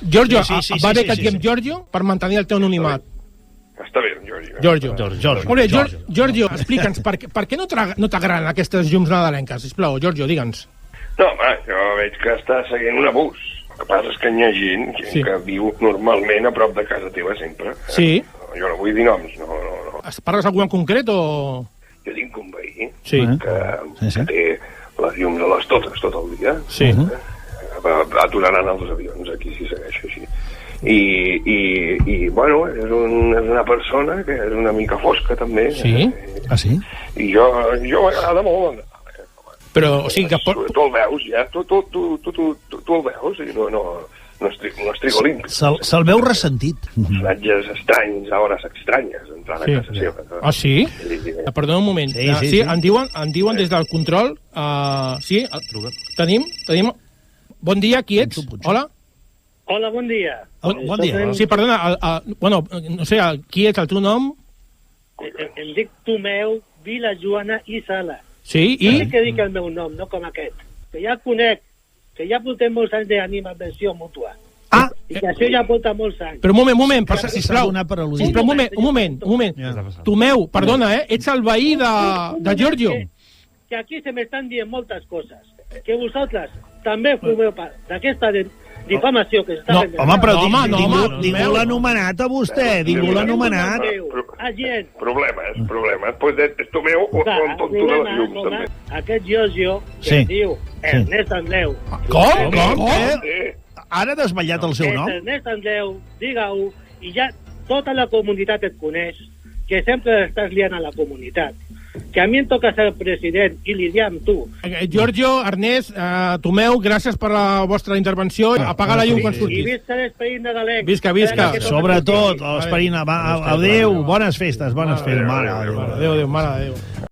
Giorgio, va bé que et diem Giorgio per mantenir el teu anonimat. Està bé, Giorgio. Molt bé, Giorgio, explica'ns, per què no t'agraden aquestes llums nadalenques? Sisplau, Giorgio, digue'ns. No, home, jo veig que està seguint un abús. El que passa és que hi ha gent que viu normalment a prop de casa teva sempre. Sí. Jo no vull dir noms, no. Parles algú en concret o...? Jo tinc un veí que té les llums a les totes tot el dia. Sí. Aturaran els avions aquí si segueix així. I bueno, és una persona que és una mica fosca també. Sí? Sí? I jo m'agrada molt. Però, o sigui que... Tu el veus, ja, tu el veus, i no es trigo olímpic. Se'l veu ressentit. Personatges estranys, a hores estranyes, entrant a casa seva. Ah, sí? Perdona un moment. Sí, em diuen des del control... Sí, tenim... Bon dia, qui ets? Hola? Hola, bon dia. Bon dia. Sí, perdona, bueno, no sé, qui ets, el teu nom? Em dic Tomeu, Vila Joana i Sala. Sí, i? No sé què dic el meu nom, no com aquest. Que ja conec, que ja portem molts anys d'animació mútua. Ah! I que això ja porta molts anys. Però un moment, sisplau. Sisplau, un moment. Tomeu, perdona, ets el veí de Giorgio. Que aquí se m'estan dient moltes coses. Que vosaltres també formeu part d'aquesta difamació que s'està fent. Home, però ningú l'ha anomenat a vostè, ningú l'ha anomenat. Problemes. Pues és tu meu o tot tu de les llums, també. Aquest Giorgio, que es diu Ernest Andreu. Com? Ara ha desvetllat el seu nom? Ernest Andreu, digue-ho, i ja tota la comunitat et coneix, que sempre estàs liant a la comunitat. Que a mi em toca ser president i lidiar amb tu. Giorgio, Ernest, Tomeu, gràcies per la vostra intervenció. Apaga la llum quan surtis. I visca l'esperit nadalenc. Visca. Sobretot, l'esperit... Adéu, bones festes. Adéu, mare de Déu.